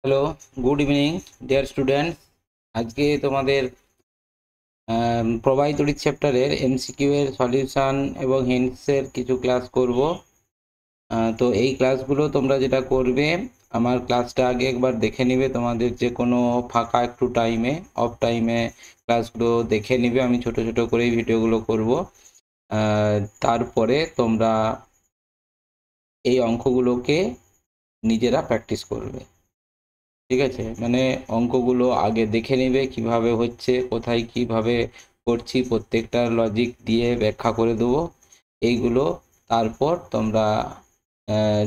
Hello, good evening dear students. আজকে তোমাদের প্রবাহী তড়িৎ চ্যাপ্টারের এমসিকিউ এর সলিউশন এবং হিন্টসের কিছু ক্লাস করব। তো এই ক্লাসগুলো তোমরা যেটা করবে, আমার ক্লাসটা আগে একবার দেখে নিবে। তোমাদের যে কোনো ফাঁকা একটু টাইমে, অফ টাইমে ক্লাসগুলো দেখে নিবে। আমি ছোট ছোট করেই ভিডিওগুলো করব। তারপরে তোমরা এই অঙ্কগুলোকে নিজেরা প্র্যাকটিস করবে। ঠিক আছে, মানে অঙ্কগুলো আগে দেখে নেবে কিভাবে হচ্ছে, কোথায় কিভাবে করছি, প্রত্যেকটা লজিক দিয়ে ব্যাখ্যা করে দেবো এইগুলো। তারপর তোমরা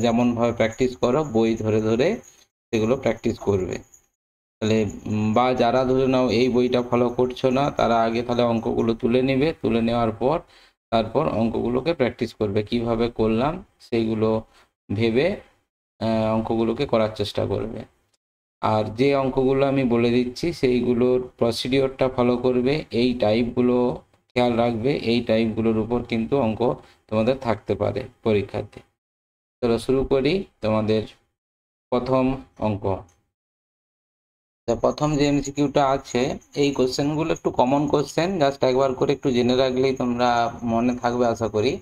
যেমনভাবে প্র্যাকটিস করো, বই ধরে ধরে সেগুলো প্র্যাকটিস করবে। তাহলে বা যারা ধরে নাও এই বইটা ফলো করছো না, তারা আগে তাহলে অঙ্কগুলো তুলে নেবে। তুলে নেওয়ার পর তারপর অঙ্কগুলোকে প্র্যাকটিস করবে, কিভাবে করলাম সেইগুলো ভেবে অঙ্কগুলোকে করার চেষ্টা করবে। আর যে অঙ্কগুলো আমি বলে দিচ্ছি সেইগুলোর প্রসিডিওরটা ফলো করবে, এই টাইপগুলো খেয়াল রাখবে। এই টাইপগুলোর উপর কিন্তু অঙ্ক তোমাদের থাকতে পারে পরীক্ষাতে। চলো শুরু করি তোমাদের প্রথম অঙ্ক। প্রথম যে এমসিকিউটা আছে, এই কোশ্চেনগুলো একটু কমন কোশ্চেন, জাস্ট একবার করে একটু জেনে রাখলেই তোমরা মনে থাকবে আশা করি।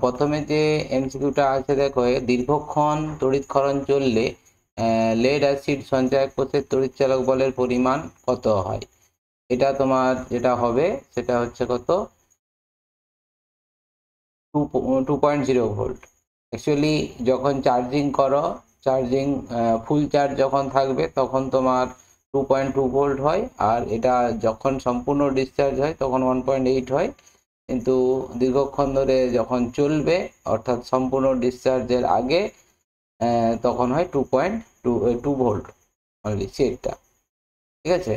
প্রথমে যে এমসিকিউটা আছে দেখো, দীর্ঘক্ষণ তড়িৎক্ষরণ চললে লেড অ্যাসিড সঞ্চয় কোষের তড়িৎচালক বলের পরিমাণ কত হয়? এটা তোমার যেটা হবে সেটা হচ্ছে কত, 2.0 ভোল্ট। অ্যাকচুয়ালি যখন চার্জিং করো, চার্জিং ফুল চার্জ যখন থাকবে তখন তোমার 2.2 ভোল্ট হয়, আর এটা যখন সম্পূর্ণ ডিসচার্জ হয় তখন 1.8 হয়। কিন্তু দীর্ঘক্ষণ ধরে যখন চলবে, অর্থাৎ সম্পূর্ণ ডিসচার্জের আগে, তখন হয় 2.2 ভোল্ট অনলি, সেটটা। ঠিক আছে,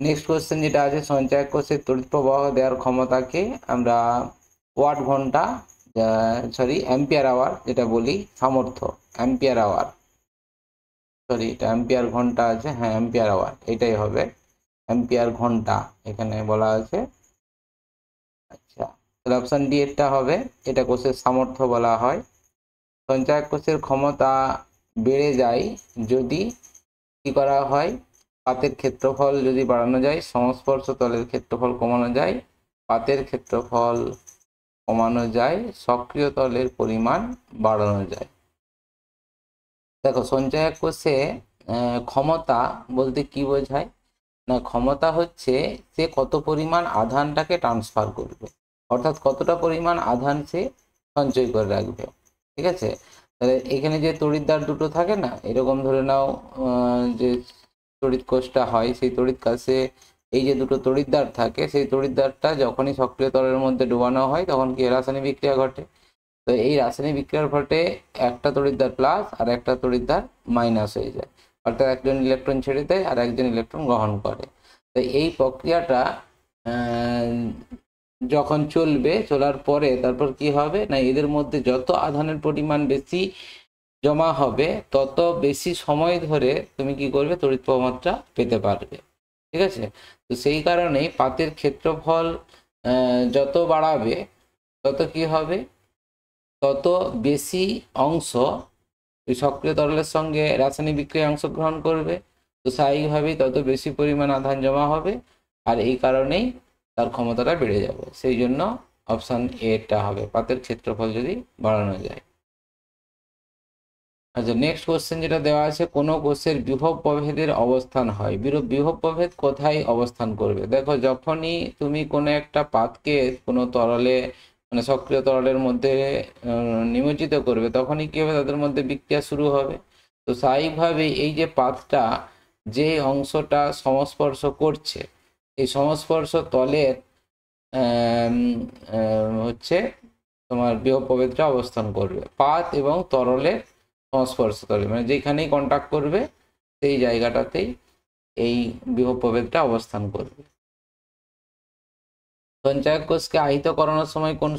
নেক্সট কোশ্চেন যেটা আছে, সঞ্চয় কোষের তড়িৎ প্রবাহ দেওয়ার ক্ষমতাকে আমরা ওয়াট ঘন্টা, অ্যাম্পিয়ার আওয়ার যেটা বলি, সামর্থ্য অ্যাম্পিয়ার আওয়ার, এটা অ্যাম্পিয়ার ঘন্টা আছে, হ্যাঁ অ্যাম্পিয়ার আওয়ার এটাই হবে, অ্যাম্পিয়ার ঘন্টা এখানে বলা আছে। আচ্ছা, তাহলে অপশান ডি এরটা হবে, এটা কোষের সামর্থ্য বলা হয়। সঞ্চয় কোষের ক্ষমতা বেড়ে যায় যদি কি করা হয়, পাতের ক্ষেত্রফল যদি বাড়ানো যায়, সংস্পর্শ তলের ক্ষেত্রফল কমানো যায়, পাতের ক্ষেত্রফল কমানো যায়, সক্রিয় তলের পরিমাণ বাড়ানো যায়। দেখো, সঞ্চয় কোষে ক্ষমতা বলতে কি বোঝায় না, ক্ষমতা হচ্ছে সে কত পরিমাণ আধানটাকে ট্রান্সফার করবে, অর্থাৎ কতটা পরিমাণ আধান সে সঞ্চয় করে রাখবে। ঠিক আছে, তাহলে এখানে যে তড়িৎদ্বার দুটো থাকে না, এরকম ধরে নাও যে তড়িৎ কোষটা হয়, সেই তড়িৎ কোষে এই যে দুটো তড়িৎদ্বার থাকে, সেই তড়িৎদ্বারটা যখনই সক্রিয় তলের মধ্যে ডোবানো হয় তখন কি রাসায়নিক বিক্রিয়া ঘটে। তো এই রাসায়নিক বিক্রিয়ার ফলে একটা তড়িৎদ্বার প্লাস আর একটা তড়িৎদ্বার মাইনাস হয়ে যায়, অর্থাৎ একজন ইলেকট্রন ছেড়ে দেয় আর একজন ইলেকট্রন গ্রহণ করে। তো এই প্রক্রিয়াটা যখন চলবে, চলার পরে তারপর কি হবে না, এদের মধ্যে যত আধানের পরিমাণ বেশি জমা হবে তত বেশি সময় ধরে তুমি কি করবে, তড়িৎ প্রবাহটা পেতে পারবে। ঠিক আছে, তো সেই কারণেই পাতের ক্ষেত্রফল যত বাড়াবে তত কি হবে, তত বেশি অংশ সক্রিয় তরলের সঙ্গে রাসায়নিক বিক্রিয়ায় অংশগ্রহণ করবে। তো স্বাভাবিকভাবেই তত বেশি পরিমাণ আধান জমা হবে, আর এই কারণেই তার ক্ষমতাটা বেড়ে যাবে। সেই জন্য অপশান এটা হবে, পাতের ক্ষেত্রফল যদি বাড়ানো যায়। আচ্ছা, নেক্সট কোশ্চেন যেটা দেওয়া আছে, কোনো কোষের বিভব প্রভেদের অবস্থান হয়, বিভব প্রভেদ কোথায় অবস্থান করবে? দেখো, যখনই তুমি কোনো একটা পাতকে কোনো তরলে, মানে সক্রিয় তরলের মধ্যে নিমজ্জিত করবে, তখনই কি হবে, তাদের মধ্যে বিক্রিয়া শুরু হবে। তো স্বাভাবিকভাবেই এই যে পাতটা যে অংশটা সংস্পর্শ করছে, এই সংস্পর্শ তলের হচ্ছে তোমার বিভব প্রভেদটা অবস্থান করবে পাত এবং তরলের সংস্পর্শ তলে, মানে যেখানেই কন্ট্যাক্ট করবে সেই জায়গাটাতেই এই বিভব প্রভেদটা অবস্থান করবে। সঞ্চয়ক কোষকে আহিতকরণের সময় কোন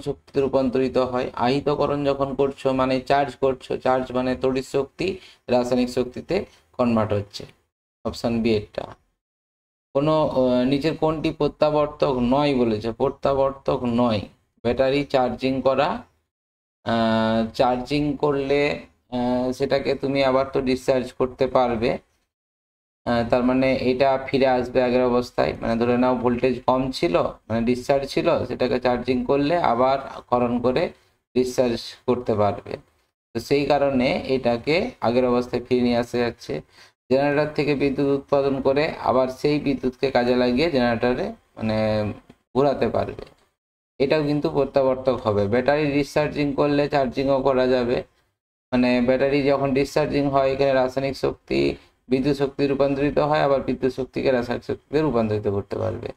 শক্তিতে রূপান্তরিত হয়? আহিতকরণ যখন করছো মানে চার্জ করছো, চার্জ মানে তড়িৎ শক্তি রাসায়নিক শক্তিতে কনভার্ট হচ্ছে। অপশান বি এটা। কোনো নিচের কোনটি প্রত্যাবর্তক নয় বলেছে? প্রত্যাবর্তক নয়, ব্যাটারি চার্জিং করা, চার্জিং করলে সেটাকে তুমি আবার তো ডিসচার্জ করতে পারবে। তার মানে এটা ফিরে আসবে আগের অবস্থায়, মানে ধরে নাও ভোল্টেজ কম ছিল, মানে ডিসচার্জ ছিল, সেটাকে চার্জিং করলে আবার করণ করে ডিসচার্জ করতে পারবে। তো সেই কারণে এটাকে আগের অবস্থায় ফিরে নিয়ে আসা যাচ্ছে। জেনারেটর থেকে বিদ্যুৎ উৎপাদন করে আবার সেই বিদ্যুৎকে কাজে লাগিয়ে জেনারেটরে মানে ঘোরাতে পারবে। এটাও কিন্তু প্রত্যাবর্তক হবে। ব্যাটারি ডিসচার্জিং করলে চার্জিংও করা যাবে, মানে ব্যাটারি যখন ডিসচার্জিং হয় এখানে রাসায়নিক শক্তি বিদ্যুৎ শক্তি রূপান্তরিত হয়, আবার বিদ্যুৎ শক্তিকে রাসায়নিক শক্তিতে রূপান্তরিত করতে পারবে।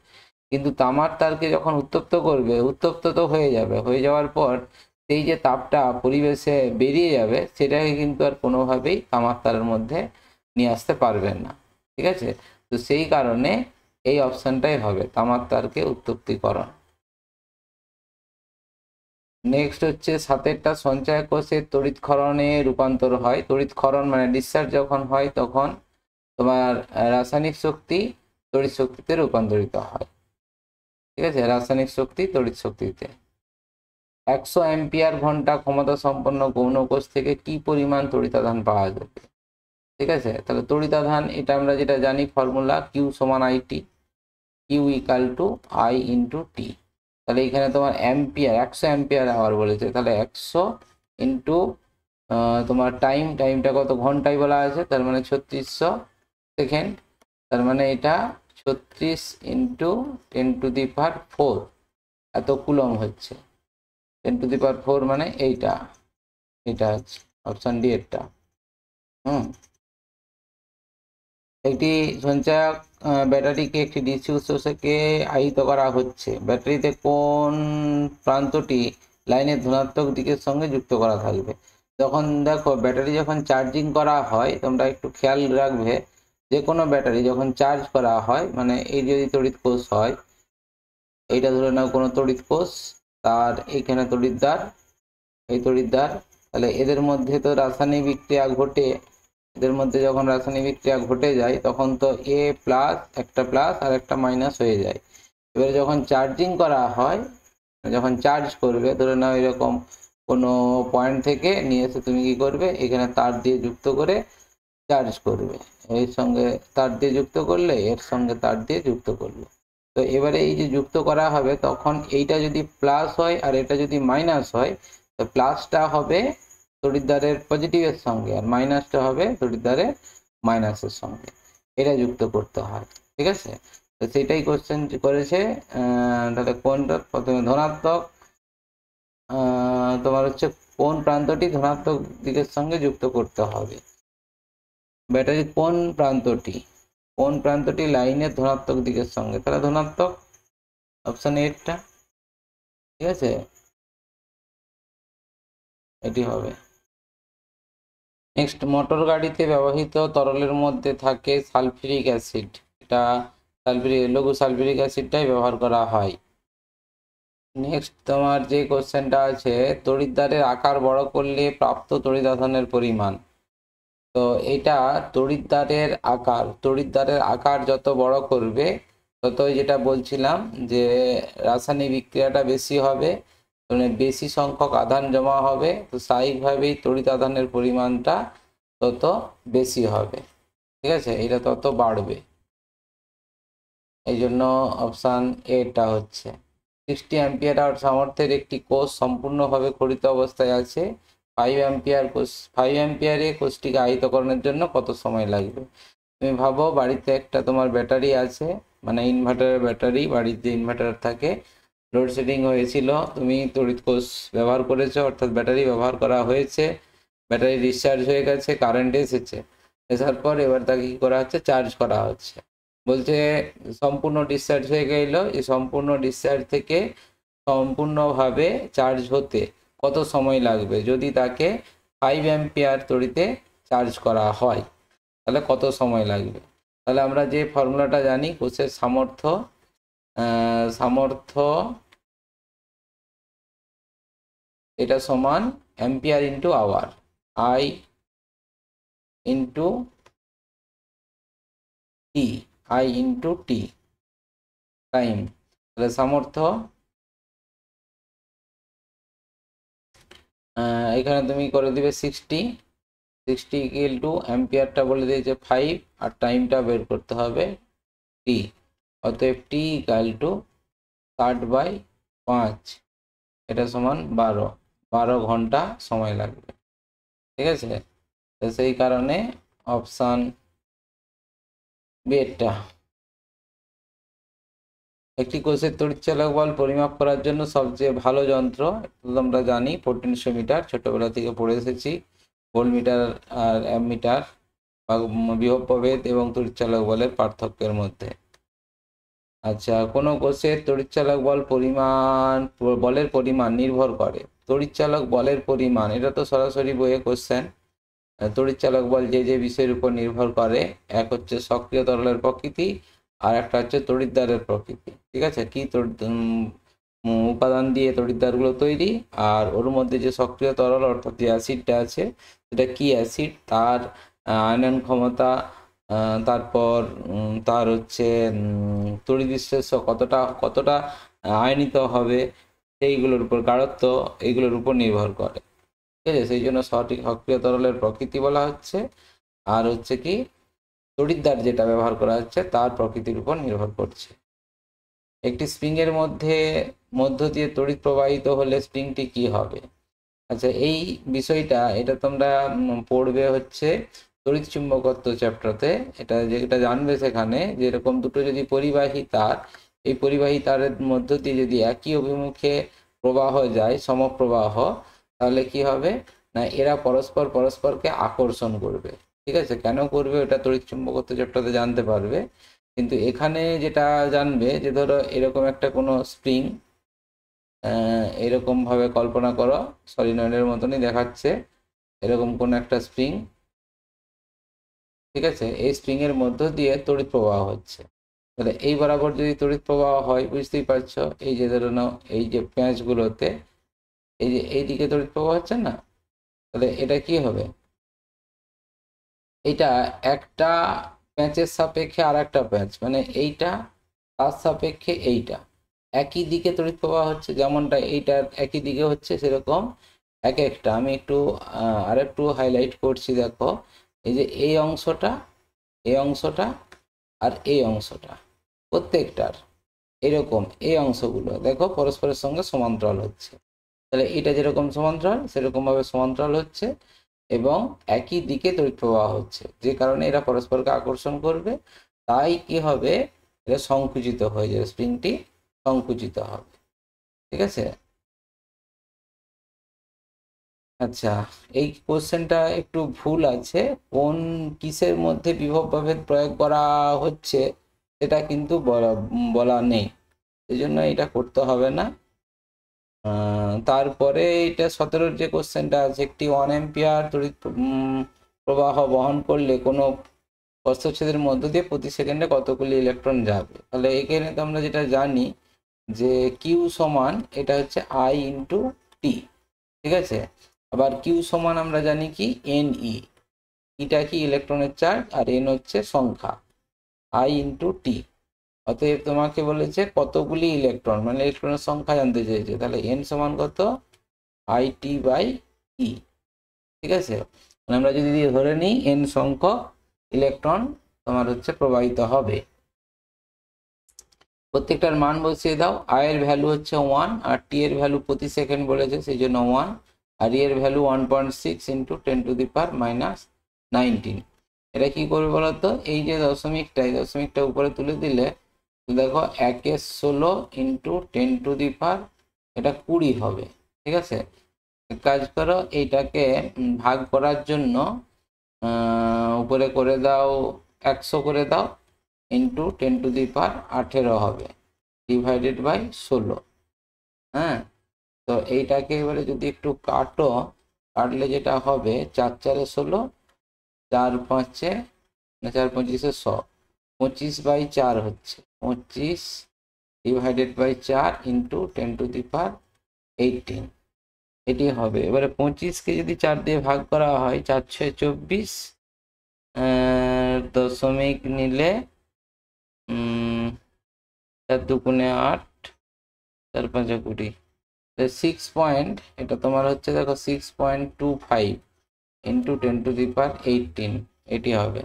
কিন্তু তামার তারকে যখন উত্তপ্ত করবে, উত্তপ্ত তো হয়ে যাবে, হয়ে যাওয়ার পর সেই যে তাপটা পরিবেশে বেরিয়ে যাবে সেটাকে কিন্তু আর কোনোভাবেই তামার তারের মধ্যে নিয়ে আসতে পারবেন না। ঠিক আছে, তো সেই কারণে এই অপশানটাই হবে তামার তারকে উত্তপ্তিকরণ। নেক্সট হচ্ছে সাতেরটা, সঞ্চয় কোষের তড়িৎক্ষরণে রূপান্তর হয়। তড়িৎক্ষরণ মানে ডিসচার্জ যখন হয় তখন তোমার রাসায়নিক শক্তি তড়িৎ শক্তিতে রূপান্তরিত হয়। ঠিক আছে, রাসায়নিক শক্তি তড়িৎ শক্তিতে। 100 অ্যাম্পিয়ার ঘন্টা ক্ষমতা সম্পন্ন গৌণ কোষ থেকে কি পরিমাণ তড়িতাধান পাওয়া যাবে? ঠিক আছে, তাহলে তড়িতাধান এটা আমরা যেটা জানি ফর্মুলা কিউ সমান IT, Q equal to I into T. তাহলে এখানে তোমার অ্যাম্পিয়ার 100 অ্যাম্পিয়ার আওয়ার বলেছে, তাহলে 100 ইন্টু তোমার টাইমটা কত ঘন্টায় বলা আছে, তার মানে 3600 সেকেন্ড। তার মানে এটা 36 ইন্টু 10⁴ এত কুলম হচ্ছে। 10⁴ মানে এইটা হচ্ছে অপশান ডি এরটা। একটি সঞ্চয়ক ব্যাটারিকে একটি ডিসি উৎস থেকে আহিত করা হচ্ছে। ব্যাটারিতে কোন প্রান্তটি লাইনের ধনাত্মক দিকের সঙ্গে যুক্ত করা থাকবে? যখন দেখো ব্যাটারি যখন চার্জিং করা হয়, তোমরা একটু খেয়াল রাখবে, যে কোনো ব্যাটারি যখন চার্জ করা হয়, মানে এই যদি তড়িৎ কোষ হয়, এইটা ধরে নাও কোনো তড়িৎ কোষ, তার এইখানে তড়িৎদ্বার, এই তড়িৎদ্বার, তাহলে এদের মধ্যে তো রাসায়নিক বিক্রিয়া ঘটে। এদের মধ্যে যখন রাসায়নিক বিক্রিয়া ঘটে যায় তখন তো এ প্লাস একটা প্লাস আর একটা মাইনাস হয়ে যায়। এবারে যখন চার্জিং করা হয়, যখন চার্জ করবে, ধরে নাও এরকম কোনো পয়েন্ট থেকে নিয়ে এসে তুমি কি করবে, এখানে তার দিয়ে যুক্ত করে চার্জ করবে। এর সঙ্গে তার দিয়ে যুক্ত করলে, এর সঙ্গে তার দিয়ে যুক্ত করলে, তো এবারে এই যে যুক্ত করা হবে তখন এইটা যদি প্লাস হয় আর এটা যদি মাইনাস হয়, তো প্লাসটা হবে তড়িৎদ্বারের পজিটিভের সঙ্গে আর মাইনাসটা হবে তড়িৎদ্বারের মাইনাসের সঙ্গে, এটা যুক্ত করতে হয়। ঠিক আছে, তো সেটাই কোশ্চেন করেছে। তাহলে কোনটা প্রথমে ধনাত্মক, তোমার হচ্ছে কোন প্রান্তটি ধনাত্মক দিকের সঙ্গে যুক্ত করতে হবে? ব্যাটারির কোন প্রান্তটি লাইনের ধনাত্মক দিকের সঙ্গে, তাহলে ধনাত্মক, অপশন এরটা। ঠিক আছে, এটি হবে। নেক্সট, মোটর গাড়িতে ব্যবহৃত তরলের মধ্যে থাকে সালফিউরিক অ্যাসিড। এটা লঘু সালফিউরিক অ্যাসিডটাই ব্যবহার করা হয়। নেক্সট তোমার যে কোশ্চেনটা আছে, তড়িৎদ্বারের আকার বড় করলে প্রাপ্ত তড়িতাধানের পরিমাণ। তো এটা তড়িৎদ্বারের আকার যত বড় করবে ততই, যেটা বলছিলাম যে রাসায়নিক বিক্রিয়াটা বেশি হবে, মানে বেশি সংখ্যক আধান জমা হবে, তো স্বাভাবিকভাবেই তড়িৎ আধানের পরিমাণটা তত বেশি হবে। ঠিক আছে, এটা তত বাড়বে, এই জন্য অপশান এটা হচ্ছে। 60 অ্যাম্পিয়ার আওয়ার সামর্থ্যের একটি কোষ সম্পূর্ণভাবে খড়িত অবস্থায় আছে। 5 অ্যাম্পিয়ারে কোষটিকে আহিতকরণের জন্য কত সময় লাগবে? তুমি ভাবো বাড়িতে একটা তোমার ব্যাটারি আছে, মানে ইনভার্টারের ব্যাটারি, বাড়িতে ইনভার্টার থাকে, লোডশেডিং হয়েছিল, তুমি তড়িৎ কোষ ব্যবহার করেছো, অর্থাৎ ব্যাটারি ব্যবহার করা হয়েছে, ব্যাটারি ডিসচার্জ হয়ে গেছে, কারেন্ট এসেছে, আসার পর এবার তাকে কী করা হচ্ছে, চার্জ করা হচ্ছে। বলছে সম্পূর্ণ ডিসচার্জ হয়ে গেল, এই সম্পূর্ণ ডিসচার্জ থেকে সম্পূর্ণভাবে চার্জ হতে কত সময় লাগবে? যদি তাকে 5 অ্যাম্পিয়ার তড়িতে চার্জ করা হয় তাহলে কত সময় লাগবে? তাহলে আমরা যে ফর্মুলাটা জানি, কোষের সামর্থ্য এটা সমান ampere into hour, I into t, time. তাহলে সামর্থ্য এখানে তুমি করে দিবে 60 60 ইকুয়াল টু অ্যাম্পিয়ারটা বলে দিয়েছে 5 আর টাইমটা বের করতে হবে টি। অতএব টি ইকুয়াল টু 60/5, এটা সমান 12 ঘন্টা সময় লাগবে। ঠিক আছে, তো সেই কারণে অপশান বিটা। একটি কোষের তড়িৎচালক বল পরিমাপ করার জন্য সবচেয়ে ভালো যন্ত্র আমরা জানি পোটেনশিওমিটার, ছোটবেলা থেকে পড়ে এসেছি। ভোল্টমিটার আর অ্যামমিটার বিভব প্রভেদ এবং তড়িৎচালক বলের পার্থক্যের মধ্যে। আচ্ছা, কোনো কোষের তড়িৎচালক বলের পরিমাণ নির্ভর করে। তড়িৎচালক বলের পরিমাণ, এটা তো সরাসরি বইয়ে কোশ্চেন। তড়িৎচালক বল যে যে বিষয়ের উপর নির্ভর করে, এক হচ্ছে সক্রিয় তরলের প্রকৃতি আর একটা হচ্ছে তড়িৎদ্বারের প্রকৃতি। ঠিক আছে, কি উপাদান দিয়ে তড়িৎদ্বারগুলো তৈরি, আর ওর মধ্যে যে সক্রিয় তরল অর্থাৎ যে অ্যাসিডটা আছে সেটা কি অ্যাসিড, তার আয়নন ক্ষমতা, তারপর তার হচ্ছে তড়িৎ বিশ্লেষ্য কতটা আয়নিত হবে, সেইগুলোর উপর গাঢ়ত্ব, এইগুলোর উপর নির্ভর করে। ঠিক আছে, সেই জন্য সঠিক সক্রিয় তরলের প্রকৃতি বলা হচ্ছে। আর হচ্ছে কি তড়িৎদ্বার যেটা ব্যবহার করা হচ্ছে তার প্রকৃতির উপর নির্ভর করছে। একটি স্প্রিংয়ের মধ্য দিয়ে তড়িৎ প্রবাহিত হলে স্প্রিংটি কি হবে? আচ্ছা, এই বিষয়টা এটা তোমরা পড়বে হচ্ছে তড়িৎ চুম্বকত্ব চ্যাপ্টারতে। যেটা জানবে সেখানে, যেরকম দুটো যদি পরিবাহী তার, এই পরিবাহী তারের মধ্য দিয়ে যদি একই অভিমুখে প্রবাহ যায়, সমপ্রবাহ, তাহলে কি হবে না, এরা পরস্পরকে আকর্ষণ করবে। ঠিক আছে, কেন করবে ওটা তড়িৎ চুম্বকত্ব চ্যাপ্টারতে জানতে পারবে। কিন্তু এখানে যেটা জানবে যে ধরো এরকম একটা কোনো স্প্রিং, এরকম ভাবে কল্পনা করো, সলিনয়েডের মতনই দেখাচ্ছে, এরকম কোন একটা স্প্রিং। ঠিক আছে, এই স্প্রিং এর মধ্য দিয়ে তড়িৎ প্রবাহ হচ্ছে। তাহলে এই বরাবর যদি তড়িৎ প্রবাহ হয়, বুঝতেই পারছো, এই যে ধরে নাও এই যে প্যাঁচগুলোতে, এই যে এইদিকে তড়িৎ প্রবাহ হচ্ছে না, তাহলে এটা কি হবে, এটা একটা প্যাঁচের সাপেক্ষে আর একটা প্যাঁচ, মানে এইটা তার সাপেক্ষে এইটা একই দিকে তড়িৎ প্রবাহ হচ্ছে। যেমনটা এইটার একই দিকে হচ্ছে, সেরকম এক একটা আমি একটু আরেকটু হাইলাইট করছি। দেখো, এই যে এই অংশটা আর এই অংশটা, প্রত্যেকটার এরকম এই অংশগুলো দেখো পরস্পরের সঙ্গে সমান্তরাল হচ্ছে। তাহলে এটা যেরকম সমান্তরাল, সেরকমভাবে সমান্তরাল হচ্ছে এবং একই দিকে তড়িৎ প্রবাহ হচ্ছে, যে কারণে এরা পরস্পরকে আকর্ষণ করবে। তাই কি হবে, এটা সংকুচিত হয়ে যাবে, স্প্রিংটি সংকুচিত হবে। ঠিক আছে। আচ্ছা, এই কোশ্চেনটা একটু ভুল আছে, কোন কিসের মধ্যে বিভব প্রভেদ প্রয়োগ করা হচ্ছে সেটা কিন্তু বলা নেই, সেই জন্য এটা করতে হবে না। তারপরে এটা 17 যে কোশ্চেনটা আছে, একটি 1 অ্যাম্পিয়ার তড়িৎ প্রবাহ বহন করলে কোনো প্রস্থচ্ছেদের মধ্য দিয়ে প্রতি সেকেন্ডে কতগুলি ইলেকট্রন যাবে। তাহলে এখানে তো আমরা যেটা জানি যে কিউ সমান, এটা হচ্ছে আই ইন্টু টি। ঠিক আছে, আবার কিউ সমান আমরা জানি কি এন ই, ইটা কি ইলেকট্রনের চার্জ আর এন হচ্ছে সংখ্যা, আই ইন্টু টি। অতএব তোমাকে বলেছে কতগুলি ইলেকট্রন, মানে ইলেকট্রনের সংখ্যা জানতে চেয়েছে, তাহলে এন সমান কত, আই টি বাই ই। ঠিক আছে, আমরা যদি ধরে নিই এন সংখ্যক ইলেকট্রন তোমার হচ্ছে প্রবাহিত হবে। প্রত্যেকটার মান বসিয়ে দাও। আই এর ভ্যালু হচ্ছে 1 আর টি এর ভ্যালু প্রতি সেকেন্ড বলেছে, সেই জন্য 1, আর ই এর ভ্যালু 1.6 ইন্টু 10⁻⁹ এটা কি করবে বলতো, এই যে দশমিকটা উপরে তুলে দিলে দেখো 1/16 ইন্টু 10⁻, এটা 20 হবে। ঠিক আছে, কাজ করো, এইটাকে ভাগ করার জন্য উপরে করে দাও 100 করে দাও, ইন্টু 10⁻18 হবে, ডিভাইডেড বাই 16। হ্যাঁ, তো এইটাকে এবারে যদি একটু কাটলে যেটা হবে 4 4 16, 4 5 4 25 100, 25/4 হচ্ছে, 25 ডিভাইডেড বাই 4 ইন্টু 10⁻18, এটি হবে। এবারে 25কে যদি 4 দিয়ে ভাগ করা হয়, 4 6 24, দশমিক নিলে 4 2 8, 4 5 20, 6 পয়েন্ট, এটা তোমার হচ্ছে দেখো 6.25 ইন্টু 10⁻18 এটি হবে।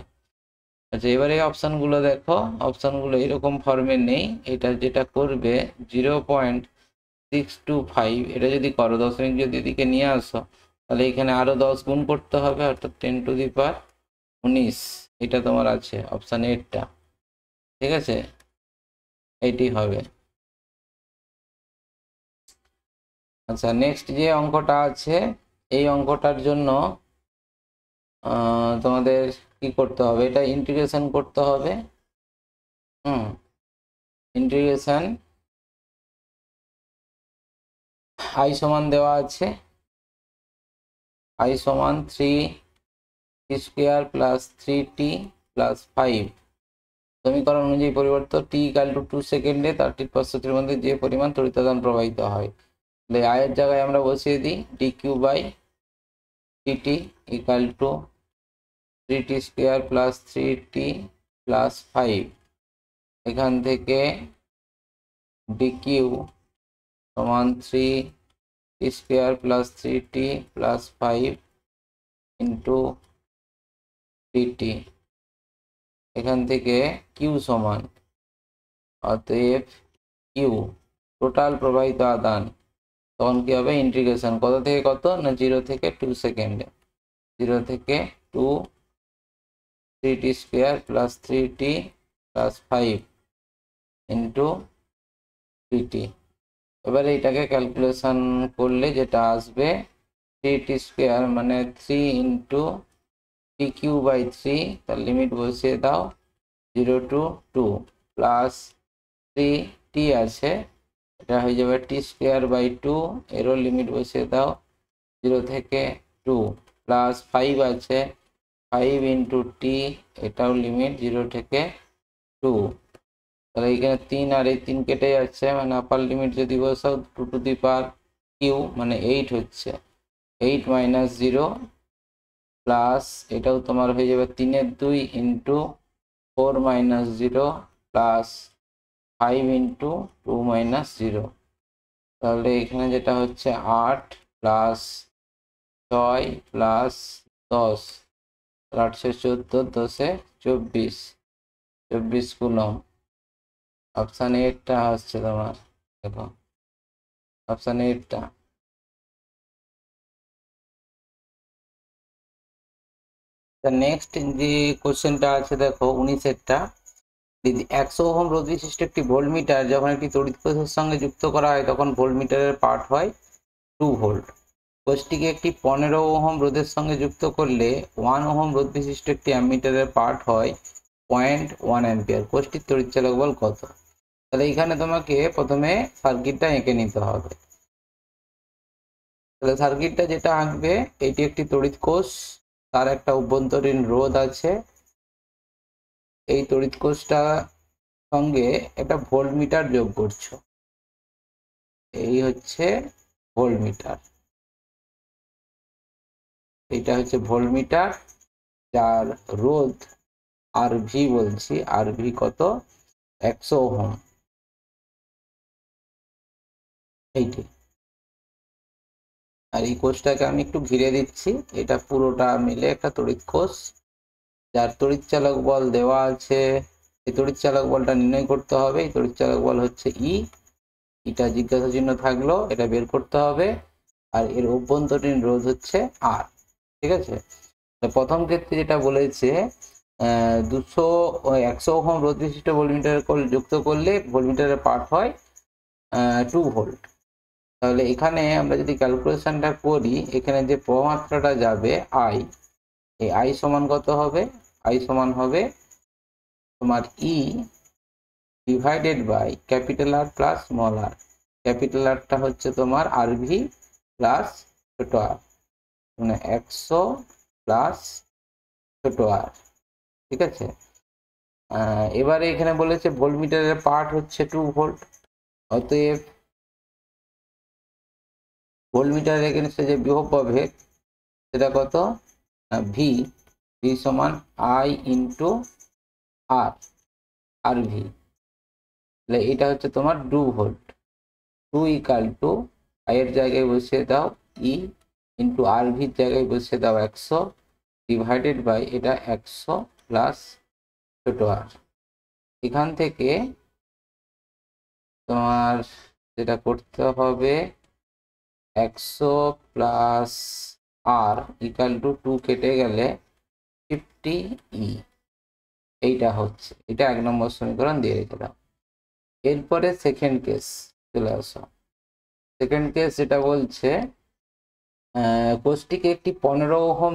আচ্ছা, এবারে অপশানগুলো দেখো, অপশানগুলো এরকম ফর্মে নেই। এটা যেটা করবে 0.625, এটা যদি করো দশমিক যদি এদিকে নিয়ে আসো, তাহলে এখানে আরও 10 গুণ করতে হবে, অর্থাৎ 10⁻19। এটা তোমার আছে অপশান এরটা, ঠিক আছে, এইটি হবে। আচ্ছা, নেক্সট যে অঙ্কটা আছে, এই অঙ্কটার জন্য তোমাদের কি করতে হবে, এটা ইন্টিগ্রেশন করতে হবে। ইন্টিগ্রেশন i সমান দেওয়া আছে, i সমান 3t² প্লাস 3t প্লাস 5। সমীকরণ অনুযায়ী পরিবর্তন t ইকাল টু 2 সেকেন্ডে 30% মধ্যে যে পরিমাণ তড়িৎ আদান প্রবাহিত হয়। তাহলে i এর জায়গায় আমরা বসিয়ে দিই dq by dt equal to 3t² plus 3t plus 5। এখান থেকে dq সমান 3t² plus 3t plus 5 into dt। এখান থেকে q সমান, অতএব q টোটাল প্রবাহিত আদান, তখন কি হবে ইন্টিগ্রেশন কত থেকে কত না 0 থেকে 2 সেকেন্ডে, 0 থেকে 2 3t² plus 3t plus 5 into dt। এবারে এটাকে ক্যালকুলেশন করলে যেটা আসবে 3t² মানে 3 ইন্টু tq বাই 3, তার লিমিট বসিয়ে দাও 0 to 2 প্লাস 3t আছে, এটা হয়ে যাবে t² বাই 2, এরও লিমিট বসিয়ে দাও 0 থেকে 2 প্লাস 5 আছে 5 ইন্টু t, এটাও লিমিট 0 থেকে 2। তাহলে এখানে 3 আর এই 3 কেটে যাচ্ছে, মানে আপার লিমিট যদি বসাও 2 টু দি পাওয়ার q মানে 8 হচ্ছে, 8 মাইনাস 0 প্লাস এটাও তোমার হয়ে যাবে 3 এর 2 into 4 minus 0 plus 5 into 2 minus 0। তাহলে এখানে যেটা হচ্ছে 8 প্লাস 6 প্লাস 10, 814, 10 24, 24 কুলম। অপশান এরটা হচ্ছে তোমার, দেখো অপশান এরটা। নেক্সট যে কোশ্চেনটা আছে দেখো 19-এরটা, 100 ওহম রোধ বিশিষ্ট একটি ভোল্টমিটার যখন একটি তড়িৎ কোষের সঙ্গে যুক্ত করা হয় তখন ভোল্টমিটারের পার্ট হয় 2 ভোল্ট। কোষটিকে একটি 15 ওহম রোধের সঙ্গে যুক্ত করলে 1 ওহম রোধ বিশিষ্ট একটি অ্যামিটারের পার্ট হয় 0.1 অ্যাম্পিয়ার। কোষটির তড়িৎচালক বল কত? তাহলে এখানে তোমাকে প্রথমে সার্কিটটা এঁকে নিতে হবে। তাহলে সার্কিটটা যেটা আঁকবে, এটি একটি তড়িৎ কোষ, তার একটা অভ্যন্তরীণ রোধ আছে, এই তড়িৎ কোষটা সঙ্গে একটা ভোল্টমিটার যোগ করছো, এই হচ্ছে ভোল্টমিটার, এটা হচ্ছে ভোল্টমিটার, যার রোধ আর ভি বলছি, আর ভি কত 100 ওহম, এইটি। আর এই কোষটাকে আমি একটু ঘিরে দিচ্ছি, এটা পুরোটা মিলে একটা তড়িৎ কোষ, যার তড়িৎচালক বল দেওয়া আছে। এই তড়িৎচালক বলটা নির্ণয় করতে হবে। এই তড়িৎচালক বল হচ্ছে ই, এটা জিজ্ঞাসা চিহ্ন থাকলো, এটা বের করতে হবে। আর এর অভ্যন্তরীণ রোধ হচ্ছে আর, ঠিক আছে। প্রথম ক্ষেত্রে যেটা বলেছে 100 ওহম রোধ বিশিষ্ট ভোল্টমিটার যুক্ত করলে ভোল্টমিটারের পার্ট হয় 2 ভোল্ট। তাহলে এখানে আমরা যদি ক্যালকুলেশনটা করি, এখানে যে প্রমাত্রাটা যাবে আই, এই আই সমান কত হবে, আই সমান হবে তোমার E divided by capital R plus small R. Capital আরটা হচ্ছে তোমার আর ভি প্লাস ছোট আর, মানে 100 প্লাস ছোট আর, ঠিক আছে। এবারে এখানে বলেছে ভোল্টমিটারের পার্ট হচ্ছে 2 ভোল্ট, অতএব ভোল্টমিটারের এগেনস্টে যে বিভব প্রভেদ সেটা কত, ভি, ভি সমান আই ইন্টু আর, আর ভি। তাহলে এটা হচ্ছে তোমার 2 ভোল্ট, 2 ইকাল টু আই এর জায়গায় বসিয়ে দাও ই ইন্টু আর ভির জায়গায় বসে দাও 100 ডিভাইডেড বাই এটা 100 প্লাস ছোট আর। এখান থেকে তোমার যেটা করতে হবে 100 প্লাস আর ইকাল টু 2 কেটে গেলে 50 এইটা হচ্ছে, এটা 1 নম্বর সমীকরণ দিয়ে রেখে দাও। এরপরে সেকেন্ড কেস চলে আসো। সেকেন্ড কেস যেটা বলছে কোষটিকে একটি 15 ওহম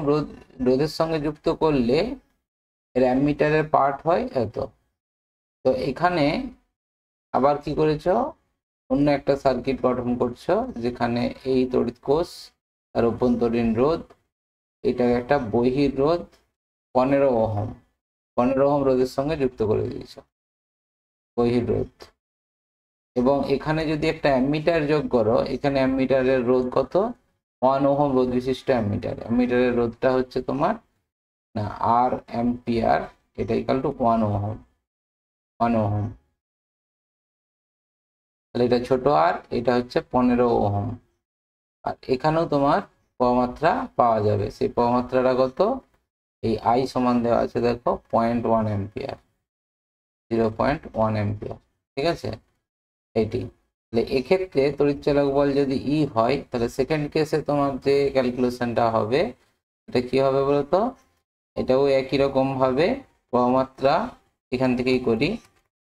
রোধের সঙ্গে যুক্ত করলে এর অ্যামিটারের পার্ট হয় এত। তো এখানে আবার কি করেছো, অন্য একটা সার্কিট গঠন করছো যেখানে এই তড়িৎ কোষ আর অভ্যন্তরীণ রোধ, এটা একটা বহির রোধ 15 ওহম রোধের সঙ্গে যুক্ত করে দিয়েছ বহির রোধ। এবং এখানে যদি একটা অ্যামিটার যোগ করো, এখানে অ্যামিটারের রোধ কত, 1 ওহম রোধ বিশিষ্ট অ্যামিটারের রোধটা হচ্ছে তোমার না আর অ্যাম্পিয়ার, এটা ইকাল টু 1 ওহম। তাহলে এটা ছোট আর, এটা হচ্ছে 15 ওহম। আর এখানেও তোমার প্রমাত্রা পাওয়া যাবে, সেই প্রমাত্রাটা কত, এই আই সমান দেওয়া আছে দেখো 0.1 অ্যাম্পিয়ার, 0.1 অ্যাম্পিয়ার। ঠিক আছে, এইটি। তাহলে এক্ষেত্রে তড়িৎচালক বল যদি ই হয়, তাহলে সেকেন্ড কেসে তোমার যে ক্যালকুলেশনটা হবে এটা কি হবে বলতো, এটাও একই রকম ভাবে প্রমাত্রা এখান থেকেই করি,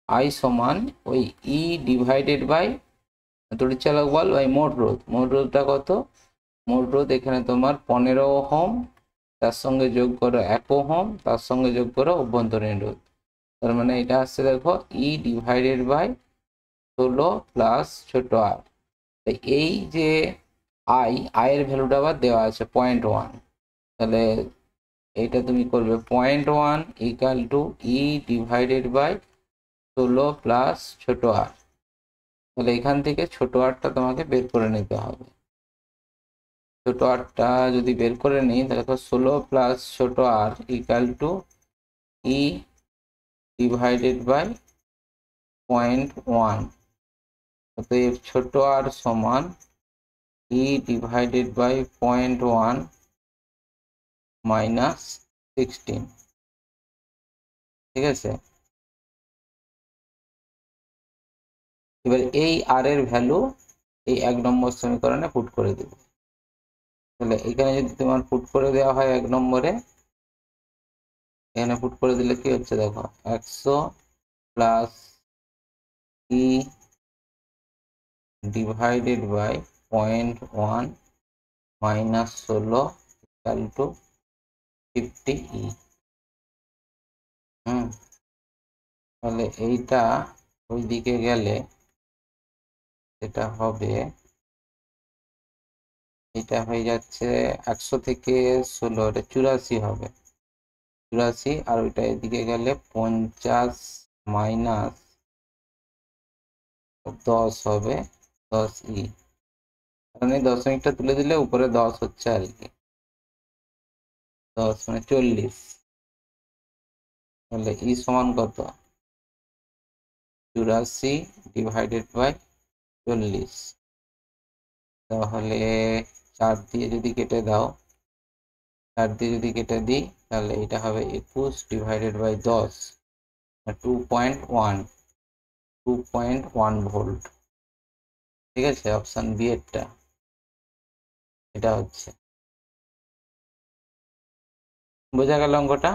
আই সমান ওই ই ডিভাইডেড বাই তড়িৎচালক বল বাই মোট রোধটা কত, মোট রোধ এখানে তোমার 15 ওহম, তার সঙ্গে যোগ করো 1 ওহম, তার সঙ্গে যোগ করো অভ্যন্তরীণ রোধ। তার মানে এটা আসছে দেখো ই ডিভাইডেড বাই 16 প্লাস ছোট আর। এই যে আয়ের ভ্যালুটা আবার দেওয়া আছে 0.1, তাহলে এইটা তুমি করবে 0.1 equal to E divided by 16 plus ছোট আর। তাহলে এখান থেকে ছোট আরটা তোমাকে বের করে নিতে হবে। ছোট আরটা যদি বের করে নিই তাহলে 16 প্লাস ছোট R equal to E divided by 0.1। অতএব ছোট আর সমান ই ডিভাইডেড বাই 0.1 মাইনাস 16। ঠিক আছে, এবার এই আর এর ভ্যালু এই 1 নম্বর সমীকরণে পুট করে দেবে। তাহলে এখানে যদি তোমার পুট করে দেওয়া হয় 1 নম্বরে, এখানে পুট করে দিলে কি হচ্ছে দেখো 100 plus E divided by 0.1 minus 16 equal to 50 E. তাহলে এইটা ওই দিকে গেলে এটা হবে, এটা হয়ে যাচ্ছে 100 থেকে 16, এটা 84 হবে, 84। আর ওইটা এদিকে গেলে 50 মাইনাস 10 হবে 10 ই। কারণ এই দশমিকটা তুলে দিলে উপরে 10 হচ্ছে আর কি, 10 মানে 40। তাহলে ই সমান কত, 84 ডিভাইডেড বাই 40। তাহলে 4 দিয়ে যদি কেটে দাও, 4 দিয়ে যদি কেটে দিই তাহলে এটা হবে 21 ডিভাইডেড বাই 10, 2.1 ভোল্ট। ঠিক আছে, অপশন বি এরটা এটা হচ্ছে। বোঝা গেল অঙ্কটা।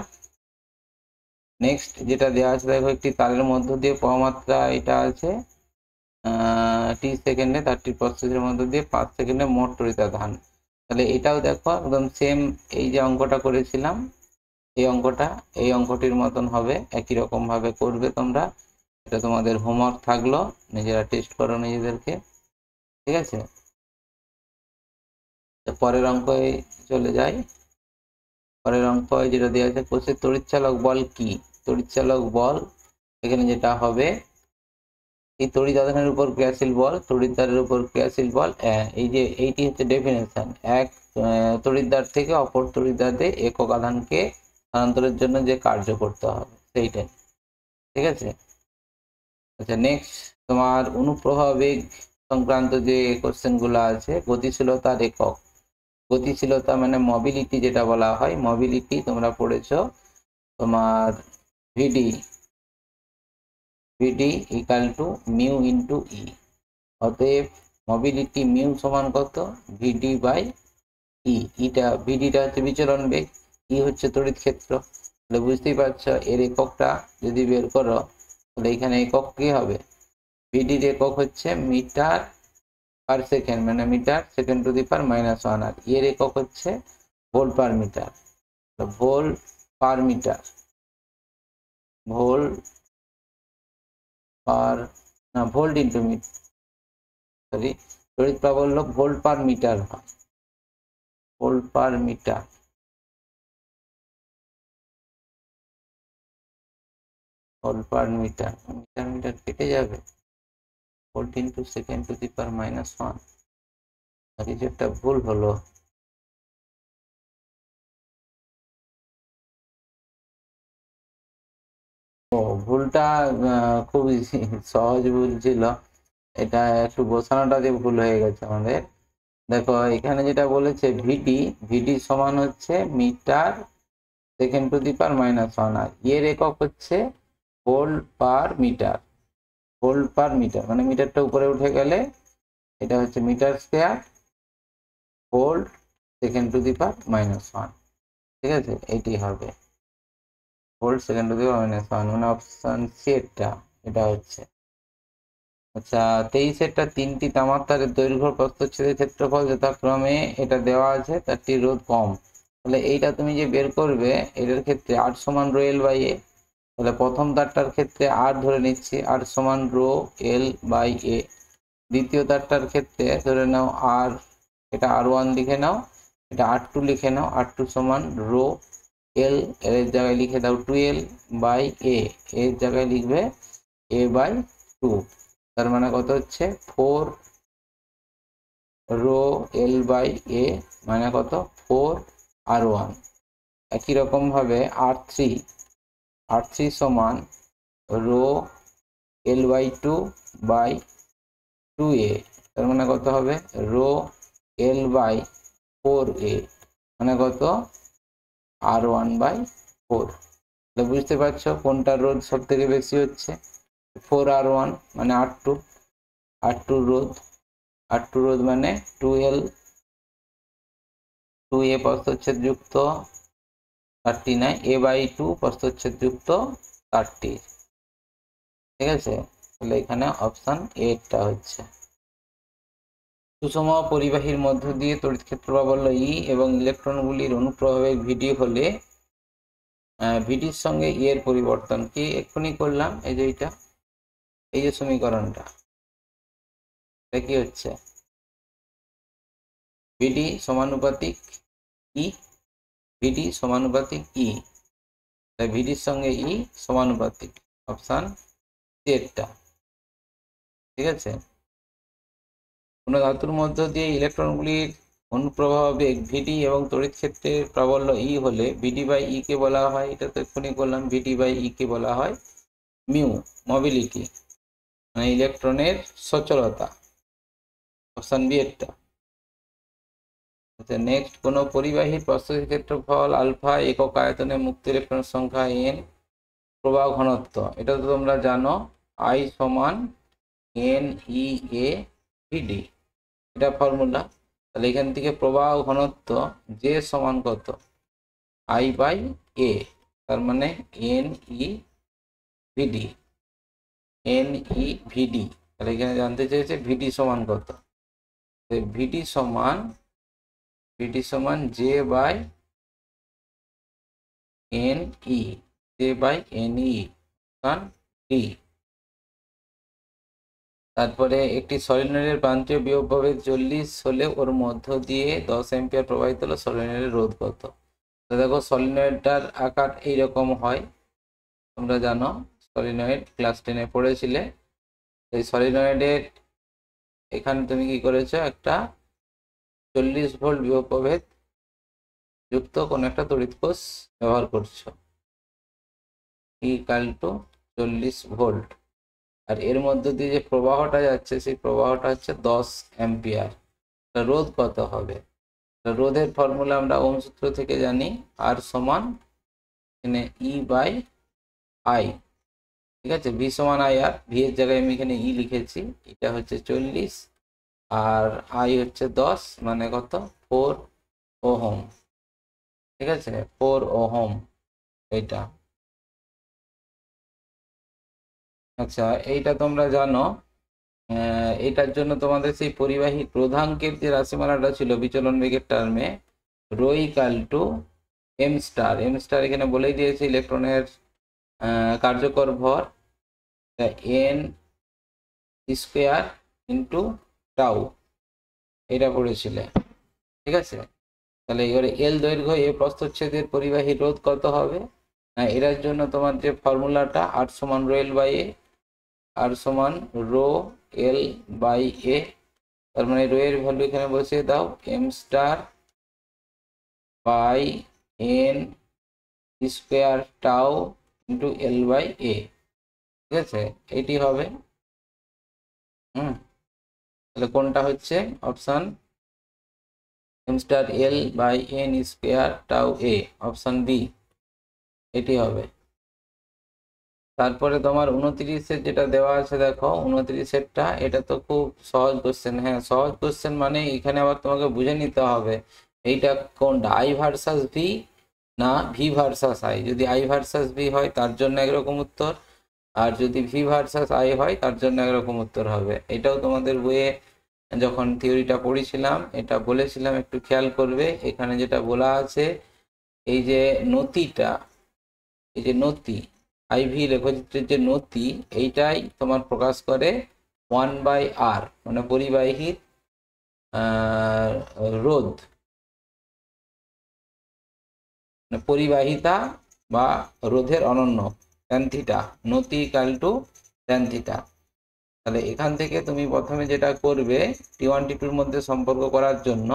নেক্সট যেটা দেওয়া আছে দেখো, একটি তারের মধ্য দিয়ে প্রমাত্রা এটা আছে টি সেকেন্ডে, তারটি প্রসেসের মধ্য দিয়ে 5 সেকেন্ডে মোট তড়িতাধান। তাহলে এটাও দেখো একদম সেম এই যে অঙ্কটা করেছিলাম, এই অঙ্কটির মতন হবে, একই রকম ভাবে করবে তোমরা। এটা তোমাদের হোমওয়ার্ক থাকলো, নিজেরা টেস্ট করো নিজেদেরকে। ঠিক আছে, পরের অঙ্কে চলে যাই। পরের অঙ্ক যেটা দেওয়া আছে, কোষের তড়িৎচালক বল কি। তড়িৎচালক বল এখানে যেটা হবে, এই তড়িৎ আধানের উপর ক্রিয়াশীল বল, তড়িৎদ্বারের উপর ক্রিয়াশীল বল। এই যে এইটি হচ্ছে ডেফিনেশন, এক তড়িৎদ্বার থেকে অপর তড়িৎদ্বারে একক আধানকে স্থানান্তরের জন্য যে কার্য করতে হবে সেইটাই। ঠিক আছে, আচ্ছা নেক্সট তোমার অনুপ্রবাহ বেগ সংক্রান্ত যে কোশ্চেন গুলো আছে, গতিশীলতার একক। গতিশীলতা মানে মোবিলিটি যেটা বলা হয়, মোবিলিটি তোমরা পড়েছো তোমার ভিডি ইকাল টু মিউ ইন্টু ই। অতএব মোবিলিটি মিউ সমান কত, ভিডি বাই ই। ইটা ভিডিটা হচ্ছে বিচলন বেগ, ই হচ্ছে তড়িৎ ক্ষেত্র। তাহলে বুঝতেই পারছো এর এককটা যদি বের করো তাহলে এখানে একক কি হবে, ভিডির একক হচ্ছে মিটার পার সেকেন্ড, মানে metre second to the power -1। আর এর একক হচ্ছে volt per metre. Volt per metre, volt per না ভোল্ট ইন্টু মিটার, সরি তড়িৎ প্রাবল্য ভোল্ট পার মিটার হয়, volt per metre. Volt per metre, metre metre কেটে যাবে, volt into second to the power -1। আর কিছু একটা ভুল হলো, ও ভুলটা খুব সহজ ভুল ছিল, এটা একটু বসানোটা দিয়ে ভুল হয়ে গেছে আমাদের। দেখো এখানে যেটা বলেছে ভিডি সমান হচ্ছে metre second to the power -1। আর এর একক হচ্ছে volt per metre, volt per metre মানে মিটারটা উপরে উঠে গেলে এটা হচ্ছে metre square volt second to the power -1। ঠিক আছে, এইটি হবে volt second to the power -1, মানে অপশন সি এটা, এটা হচ্ছে। আচ্ছা 23-এরটা তিনটি তামার তারের দৈর্ঘ্য প্রস্থচ্ছেদের ক্ষেত্রফল যথাক্রমে এটা দেওয়া আছে, তারটি রোধ কম। তাহলে এইটা তুমি যে বের করবে এটার ক্ষেত্রে আর সমান রো এল বাই এ। তাহলে প্রথম তারটার ক্ষেত্রে আর ধরে নিচ্ছি আর সমান রো এল বাই এ। দ্বিতীয় তারটার ক্ষেত্রে ধরে নাও আর, এটা R1 লিখে নাও, এটা R2 লিখে নাও, R2 সমান রো এল, এর জায়গায় লিখে দাও 2L বাই এ, এর জায়গায় লিখবে এ বাই 2। তার মানে কত হচ্ছে 4 রো এল বাই এ, মানে কত 4 R1। একই রকম ভাবে R3 সমান rho L by 2 by 2A, তার মানে কত হবে রো এল বাই 4A, মানে কত R1 বাই 4। তাহলে বুঝতে পারছো কোনটার রোধ সব থেকে বেশি হচ্ছে, 4R1 মানে R2 রোধ মানে 2L 2A প্রস্থচ্ছেদ যুক্ত 30 নয় A বাই 2 প্রস্থচ্ছেদ যুক্ত 30। ঠিক আছে, তাহলে এখানে অপশন এটা হচ্ছে। সুষম পরিবাহীর মধ্য দিয়ে তড়িৎ ক্ষেত্র প্রাবল্য ই এবং ইলেকট্রনগুলির অনুপ্রভাবের ভিডি হলে ভিডির সঙ্গে ই এর পরিবর্তন কি এক্ষুনি করলাম, এই যে এটা, এই যে সমীকরণটা, এটা কি হচ্ছে ভিডি সমানুপাতিক ই, ভিডি সমানুপাতিক ই, তাই ভিডির সঙ্গে ই সমানুপাতিক, অপশন সিটা। ঠিক আছে, কোনো ধাতুর মধ্য দিয়ে ইলেকট্রনগুলির অনুপ্রবাহ বেগ ভিডি এবং তড়িৎ ক্ষেত্রের প্রাবল্য ই হলে ভিডি বাই ই কে বলা হয়, এটা তো এক্ষুনি করলাম, ভিডি বাই ই কে বলা হয় মিউ, মোবিলিটি মানে ইলেকট্রনের সচলতা, অপশন বি এরটা। আচ্ছা নেক্সট, কোনো পরিবাহীর প্রস্থচ্ছেদ ক্ষেত্রফল আলফা, একক আয়তনে মুক্ত ইলেকট্রনের সংখ্যা এন, প্রবাহ ঘনত্ব এটা তো তোমরা জানো, আই সমান এন ই এ ভিডি, এটা ফর্মুলা। তাহলে এখান থেকে প্রবাহ ঘনত্ব যে সমান কত আই বাই এ, তার মানে এন ই ভিডি, এন ই ভিডি। তাহলে এখানে জানতে চেয়েছে ভিডি সমান কত, ভিডি সমান J by N E, J by N E D. তারপরে একটি সলিনয়েডের প্রান্তীয় বিভব প্রভেদ 40 হলে ওর মধ্য দিয়ে 10 অ্যাম্পিয়ার প্রবাহিত হলে সলিনয়েডের রোধ কত। তো দেখো সলিনয়েডটার আকার এইরকম হয়, তোমরা জানো সলিনয়েড ক্লাস 10-এ পড়েছিলে। এই সলিনয়েডের এখানে তুমি কি করেছো, একটা 40 ভোল্ট বিভব প্রভেদ যুক্ত কোন একটা তড়িৎ কোষ ব্যবহার করছো, ইকুয়াল টু 40 ভোল্ট। আর এর মধ্যে দিয়ে যে প্রবাহটা যাচ্ছে সেই প্রবাহটা হচ্ছে 10 অ্যাম্পিয়ার, রোধ কত হবে, রোধের ফর্মুলা আমরা ওহম সূত্র থেকে জানি, আর সমান এখানে ই বাই আই। ঠিক আছে, ভি সমান আই আর, ভি এর জায়গায় আমি এখানে ই লিখেছি, এটা হচ্ছে 40 আর আই হচ্ছে 10, মানে কত 4 ওহম। ঠিক আছে, 4 ওহম এটা। আচ্ছা, এইটা তোমরা জানো, এটার জন্য তোমাদের সেই পরিবাহী রোধাঙ্কের যে রাশিমালাটা ছিল বিচলন বেগের টার্মে, rho equal to M star. M star এখানে বলেই দিয়েছে ইলেকট্রনের কার্যকর ভর এন স্কোয়ার ইন্টু টাউ, এটা পড়েছিলে। ঠিক আছে, তাহলে এবারে এল দৈর্ঘ্য এ প্রস্থচ্ছেদের পরিবাহী রোধ কত হবে? এটার জন্য তোমার যে ফর্মুলাটা, আর সমান রো এল বাই এ, আর সমান রো এল বাই এ, তার মানে রো এর ভ্যালু এখানে বসিয়ে দাও, M star by N square tau into L by A. ঠিক আছে, এটি হবে। তাহলে কোনটা হচ্ছে option M star L by N square tau A, option B, এটি হবে। তারপরে তোমার 29-এর যেটা দেওয়া আছে দেখো, 29-এরটা, এটা তো খুব সহজ কোশ্চেন। হ্যাঁ, সহজ কোশ্চেন মানে এখানে আবার তোমাকে বুঝে নিতে হবে এইটা কোনটা, আই ভার্সাস ভি না ভি ভার্সাস আই। যদি আই ভার্সাস ভি হয় তার জন্য একরকম উত্তর, আর যদি ভি ভার্সাস আই হয় তার জন্য একরকম উত্তর হবে। এটাও তোমাদের বইয়ে যখন থিওরিটা পড়েছিলাম এটা বলেছিলাম, একটু খেয়াল করবে। এখানে যেটা বলা আছে, এই যে নতিটা, এই যে নতি আইভি লেখচিত্রের যে নতি, এইটাই তোমার প্রকাশ করে 1/r, মানে পরিবাহীর রোধ, মানে পরিবাহিতা বা রোধের অনন্য, ট্যান থিটা, নতি ইকাল টু ট্যান থিটা। তাহলে এখান থেকে তুমি প্রথমে যেটা করবে T1 T2-র মধ্যে সম্পর্ক করার জন্য,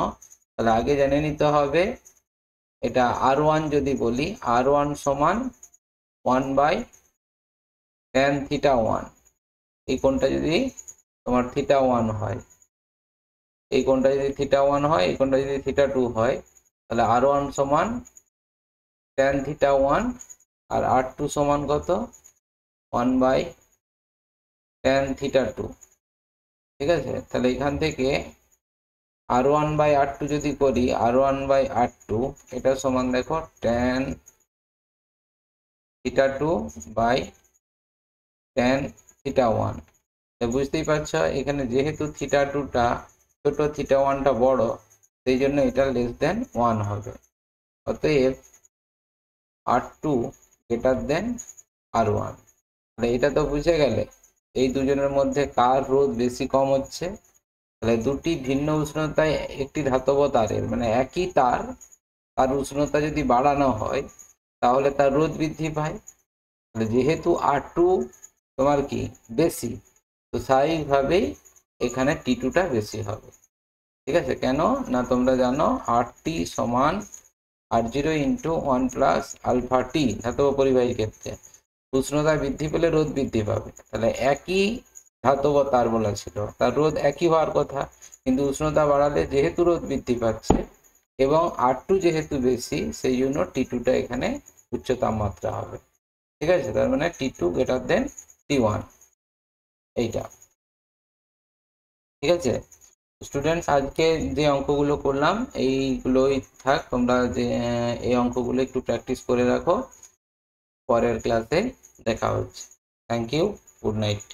তাহলে আগে জেনে নিতে হবে এটা R1 যদি বলি, R1 সমান 1/tan থিটা 1। এই কোণটা যদি তোমার থিটা 1 হয়, এই কোণটা যদি থিটা 1 হয়, এই কোণটা যদি থিটা 2 হয়, তাহলে R1 সমান tan থিটা 1 আর R2 সমান কত 1/tan থিটা 2। ঠিক আছে, তাহলে এখান থেকে R1/R2 যদি করি, R1/R2 এটা সমান দেখো tan theta 2 by tan theta 1। বুঝতেই পারছো, এখানে যেহেতু থিটা 2টা ছোট, থিটা 1টা বড়, সেই জন্য এটা লেস দেন 1 হবে। অতএব R2 গ্রেটার দেন R1। তাহলে এটা তো বুঝে গেলে এই দুজনের মধ্যে কার রোধ বেশি কম হচ্ছে। তাহলে দুটি ভিন্ন উষ্ণতায় একটি ধাতব তারের, মানে একই তার, তার উষ্ণতা যদি বাড়ানো হয় তাহলে তার রোধ বৃদ্ধি পায়। তাহলে যেহেতু R2 তোমার কি বেশি, তো স্বাভাবিকভাবেই এখানে T2টা বেশি হবে। ঠিক আছে, কেন না তোমরা জানো RT সমান R0 ইন্টু 1 প্লাস আলফা টি ধাতব পরিবাহীর ক্ষেত্রে। উষ্ণতা বৃদ্ধি পেলে রোধ বৃদ্ধি পাবে। তাহলে একই ধাতব তার বলা ছিল, তার রোধ একই হওয়ার কথা, কিন্তু উষ্ণতা বাড়ালে যেহেতু রোধ বৃদ্ধি পাচ্ছে এবং R2 যেহেতু বেশি, সেই জন্য T2টা এখানে উচ্চ তাপমাত্রা হবে। ঠিক আছে, তার মানে T2 গ্রেটার দেন T1, এইটা। ঠিক আছে স্টুডেন্টস, আজকে যে অঙ্কগুলো করলাম এইগুলোই থাক। তোমরা যে এই অঙ্কগুলো একটু প্র্যাকটিস করে রাখো, পরের ক্লাসে দেখা হচ্ছে। Thank you, good night.